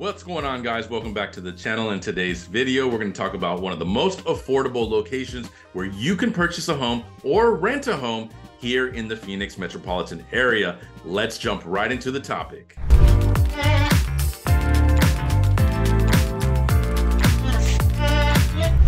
What's going on, guys? Welcome back to the channel. In today's video, we're going to talk about one of the most affordable locations where you can purchase a home or rent a home here in the Phoenix metropolitan area. Let's jump right into the topic.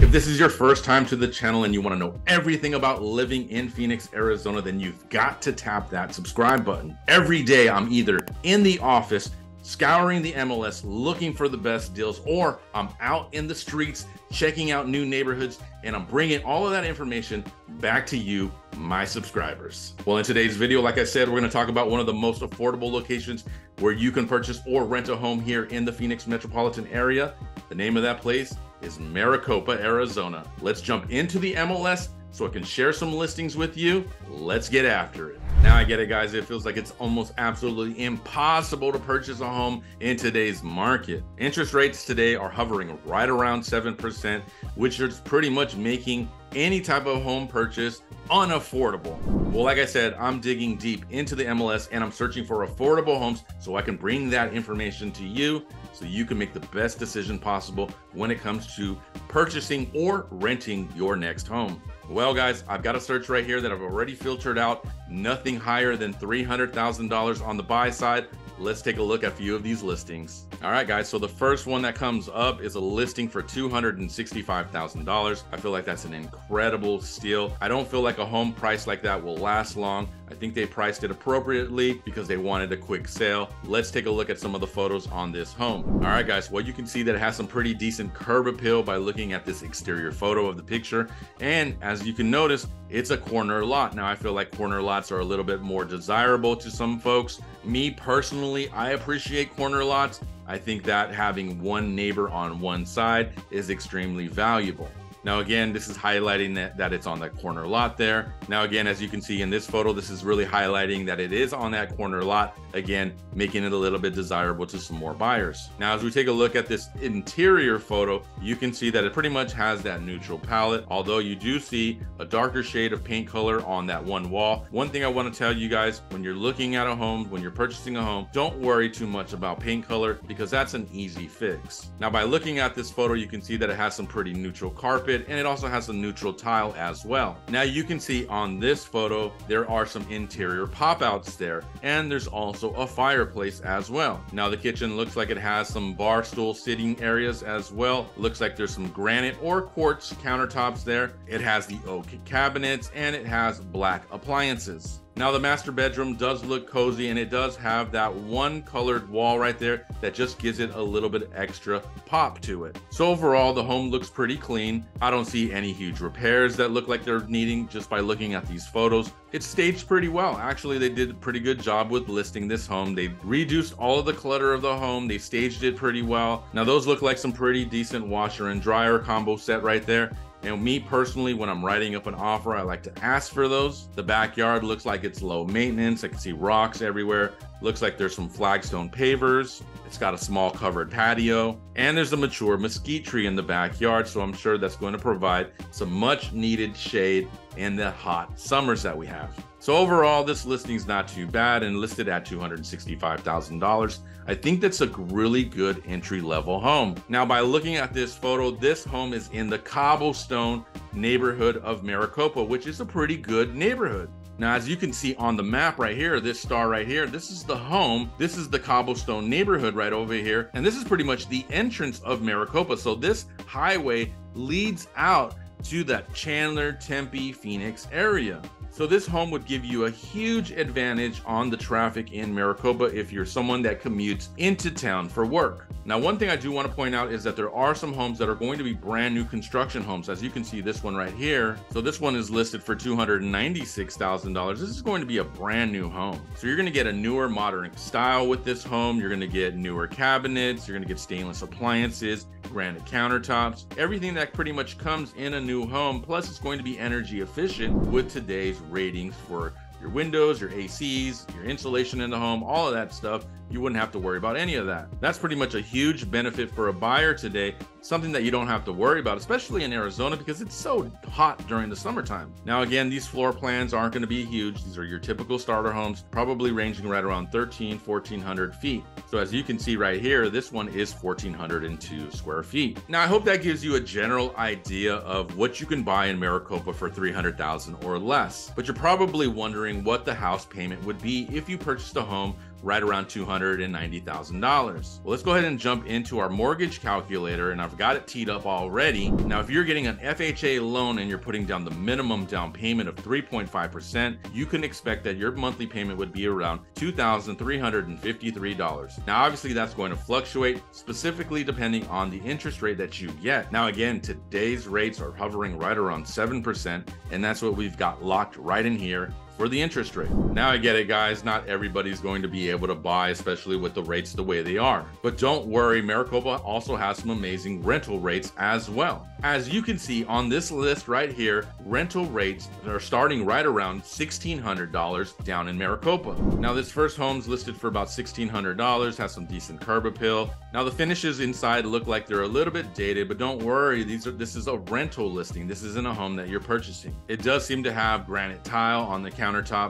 If this is your first time to the channel and you want to know everything about living in Phoenix, Arizona, then you've got to tap that subscribe button. Every day, I'm either in the office scouring the MLS looking for the best deals, or I'm out in the streets checking out new neighborhoods, and I'm bringing all of that information back to you, my subscribers. Well, in today's video, like I said, we're going to talk about one of the most affordable locations where you can purchase or rent a home here in the Phoenix metropolitan area. The name of that place is Maricopa, Arizona. Let's jump into the MLS so I can share some listings with you. Let's get after it. Now I get it, guys. It feels like it's almost absolutely impossible to purchase a home in today's market. Interest rates today are hovering right around 7%, which is pretty much making any type of home purchase unaffordable. Well, like I said, I'm digging deep into the MLS and I'm searching for affordable homes so I can bring that information to you so you can make the best decision possible when it comes to purchasing or renting your next home. Well, guys, I've got a search right here that I've already filtered out. Nothing higher than $300,000 on the buy side. Let's take a look at a few of these listings. All right, guys, so the first one that comes up is a listing for $265,000. I feel like that's an incredible steal. I don't feel like a home price like that will last long. I think they priced it appropriately because they wanted a quick sale. Let's take a look at some of the photos on this home. All right, guys, well, you can see that it has some pretty decent curb appeal by looking at this exterior photo of the picture. And as you can notice, it's a corner lot. Now, I feel like corner lots are a little bit more desirable to some folks. Me personally, I appreciate corner lots. I think that having one neighbor on one side is extremely valuable. Now, again, this is highlighting that it's on that corner lot there. Now, again, as you can see in this photo, this is really highlighting that it is on that corner lot, again, making it a little bit desirable to some more buyers. Now, as we take a look at this interior photo, you can see that it pretty much has that neutral palette, although you do see a darker shade of paint color on that one wall. One thing I want to tell you guys, when you're looking at a home, when you're purchasing a home, don't worry too much about paint color because that's an easy fix. Now, by looking at this photo, you can see that it has some pretty neutral carpet, and it also has a neutral tile as well. Now you can see on this photo, there are some interior pop-outs there, and there's also a fireplace as well. Now the kitchen looks like it has some bar stool sitting areas as well. Looks like there's some granite or quartz countertops there. It has the oak cabinets and it has black appliances. Now the master bedroom does look cozy, and it does have that one colored wall right there that just gives it a little bit extra pop to it. So overall, the home looks pretty clean. I don't see any huge repairs that look like they're needing just by looking at these photos. It's staged pretty well. Actually, they did a pretty good job with listing this home. They reduced all of the clutter of the home. They staged it pretty well. Now those look like some pretty decent washer and dryer combo set right there. And me personally, when I'm writing up an offer, I like to ask for those. The backyard looks like it's low maintenance. I can see rocks everywhere. Looks like there's some flagstone pavers. It's got a small covered patio, and there's a mature mesquite tree in the backyard. So I'm sure that's going to provide some much needed shade in the hot summers that we have. So overall, this listing's not too bad and listed at $265,000. I think that's a really good entry-level home. Now, by looking at this photo, this home is in the cobblestone neighborhood of Maricopa, which is a pretty good neighborhood. Now, as you can see on the map right here, this star right here, this is the home. This is the cobblestone neighborhood right over here. And this is pretty much the entrance of Maricopa. So this highway leads out to that Chandler, Tempe, Phoenix area. So this home would give you a huge advantage on the traffic in Maricopa if you're someone that commutes into town for work. Now, one thing I do want to point out is that there are some homes that are going to be brand new construction homes. As you can see, this one right here. So this one is listed for $296,000. This is going to be a brand new home. So you're going to get a newer modern style with this home. You're going to get newer cabinets. You're going to get stainless appliances, granite countertops, everything that pretty much comes in a new home. Plus, it's going to be energy efficient with today's ratings for your windows, your ACs, your insulation in the home, all of that stuff. you wouldn't have to worry about any of that. That's pretty much a huge benefit for a buyer today, something that you don't have to worry about, especially in Arizona because it's so hot during the summertime. Now, again, these floor plans aren't going to be huge. These are your typical starter homes, probably ranging right around 1,400 feet. So as you can see right here, this one is 1,402 square feet. Now, I hope that gives you a general idea of what you can buy in Maricopa for $300,000 or less. But you're probably wondering what the house payment would be if you purchased a home right around $290,000. Well, let's go ahead and jump into our mortgage calculator, and I've got it teed up already. Now, if you're getting an FHA loan and you're putting down the minimum down payment of 3.5%, you can expect that your monthly payment would be around $2,353. Now, obviously that's going to fluctuate, specifically depending on the interest rate that you get. Now, again, today's rates are hovering right around 7%, and that's what we've got locked right in here for the interest rate. Now, I get it, guys, not everybody's going to be able to buy, especially with the rates the way they are. But don't worry, Maricopa also has some amazing rental rates as well. As you can see on this list right here, rental rates are starting right around $1,600 down in Maricopa. Now, this first home's listed for about $1,600, has some decent curb appeal. Now, the finishes inside look like they're a little bit dated, but don't worry, this is a rental listing. This isn't a home that you're purchasing. It does seem to have granite tile on the countertop.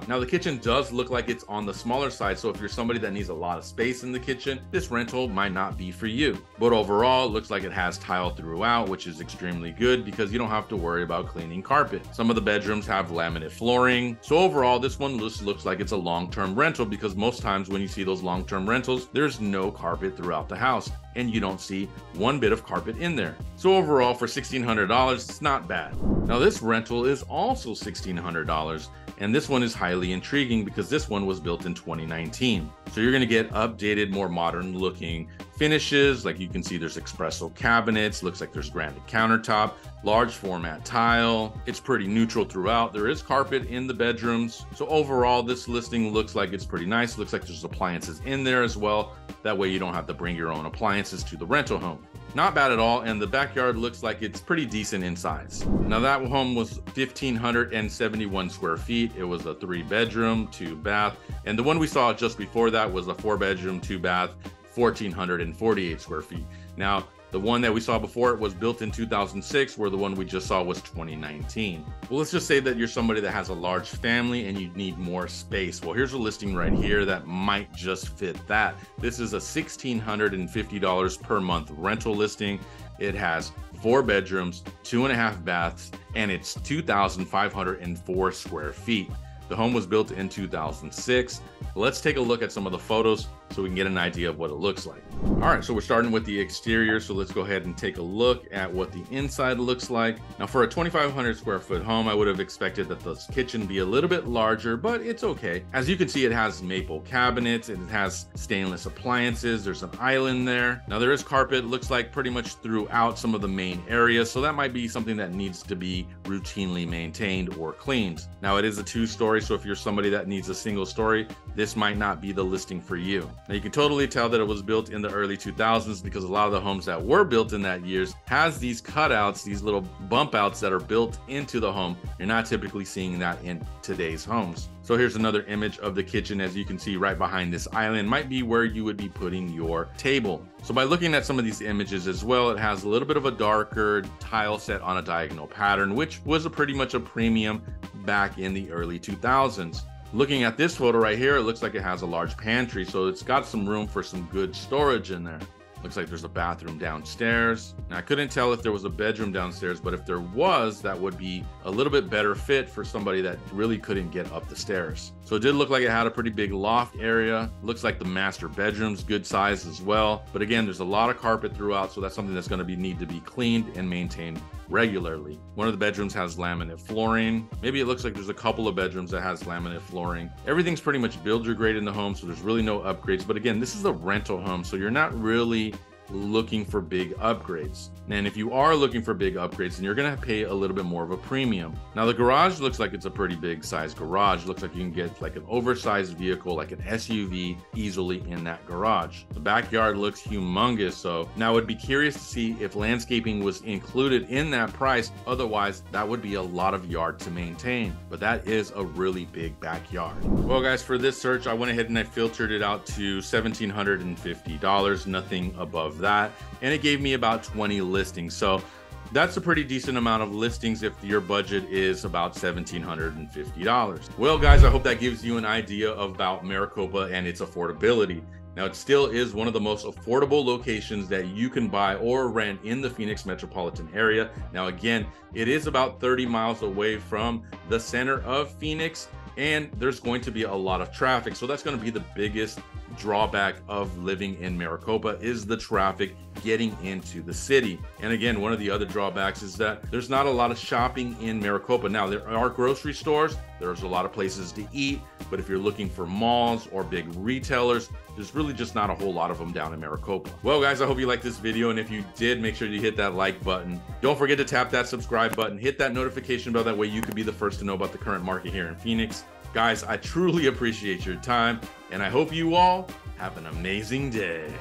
Now, the kitchen does look like it's on the smaller side, so if you're somebody that needs a lot of space in the kitchen, this rental might not be for you. But overall, it looks like it has tile throughout, which is extremely good because you don't have to worry about cleaning carpet. Some of the bedrooms have laminate flooring. So overall, this one looks like it's a long-term rental because most times when you see those long-term rentals, there's no carpet throughout the house and you don't see one bit of carpet in there. So overall, for $1,600, it's not bad. Now, this rental is also $1,600. And this one is highly intriguing because this one was built in 2019. So you're going to get updated, more modern looking finishes. Like you can see there's espresso cabinets, looks like there's granite countertop, large format tile. It's pretty neutral throughout. There is carpet in the bedrooms. So overall, this listing looks like it's pretty nice. Looks like there's appliances in there as well. That way you don't have to bring your own appliances to the rental home. Not bad at all, and the backyard looks like it's pretty decent in size. Now, that home was 1,571 square feet. It was a 3-bedroom, 2-bath, and the one we saw just before that was a 4-bedroom, 2-bath, 1,448 square feet. Now, the one that we saw before it was built in 2006, where the one we just saw was 2019. Well, let's just say that you're somebody that has a large family and you need more space. Well, here's a listing right here that might just fit that. This is a $1,650 per month rental listing. It has 4 bedrooms, 2.5 baths, and it's 2,504 square feet. The home was built in 2006. Let's take a look at some of the photos so we can get an idea of what it looks like. All right, so we're starting with the exterior. So let's go ahead and take a look at what the inside looks like. Now, for a 2,500 square foot home, I would have expected that the kitchen be a little bit larger, but it's okay. As you can see, it has maple cabinets and it has stainless appliances. There's an island there. Now, there is carpet, looks like pretty much throughout some of the main areas. So that might be something that needs to be routinely maintained or cleaned. Now, it is a 2-story. So if you're somebody that needs a single story, this might not be the listing for you. Now, you can totally tell that it was built in the early 2000s because a lot of the homes that were built in that years has these cutouts, these little bump outs that are built into the home. You're not typically seeing that in today's homes. So here's another image of the kitchen. As you can see, right behind this island might be where you would be putting your table. So by looking at some of these images as well, it has a little bit of a darker tile set on a diagonal pattern, which was pretty much a premium back in the early 2000s. Looking at this photo right here, it looks like it has a large pantry, so it's got some room for some good storage in there. Looks like there's a bathroom downstairs. Now, I couldn't tell if there was a bedroom downstairs, but if there was, that would be a little bit better fit for somebody that really couldn't get up the stairs. So it did look like it had a pretty big loft area. Looks like the master bedroom's good size as well. But again, there's a lot of carpet throughout, so that's something that's going to need to be cleaned and maintained regularly. One of the bedrooms has laminate flooring. Maybe it looks like there's a couple of bedrooms that has laminate flooring. Everything's pretty much builder grade in the home, so there's really no upgrades. But again, this is a rental home, so you're not really looking for big upgrades. And if you are looking for big upgrades, then you're going to pay a little bit more of a premium. Now the garage looks like it's a pretty big size garage. It looks like you can get like an oversized vehicle, like an SUV, easily in that garage. The backyard looks humongous. So now I would be curious to see if landscaping was included in that price. Otherwise, that would be a lot of yard to maintain, but that is a really big backyard. Well guys, for this search, I went ahead and I filtered it out to $1,750, nothing above that. And it gave me about 20 listings. So that's a pretty decent amount of listings if your budget is about $1,750. Well guys, I hope that gives you an idea about Maricopa and its affordability. Now, it still is one of the most affordable locations that you can buy or rent in the Phoenix metropolitan area. Now, again, it is about 30 miles away from the center of Phoenix, and there's going to be a lot of traffic. So that's going to be the biggest drawback of living in Maricopa, is the traffic getting into the city. And again, one of the other drawbacks is that there's not a lot of shopping in Maricopa. Now, there are grocery stores, there's a lot of places to eat, but if you're looking for malls or big retailers, there's really just not a whole lot of them down in Maricopa. Well guys, I hope you liked this video, and if you did, make sure you hit that like button. Don't forget to tap that subscribe button, hit that notification bell, that way you can be the first to know about the current market here in Phoenix. Guys, I truly appreciate your time, and I hope you all have an amazing day.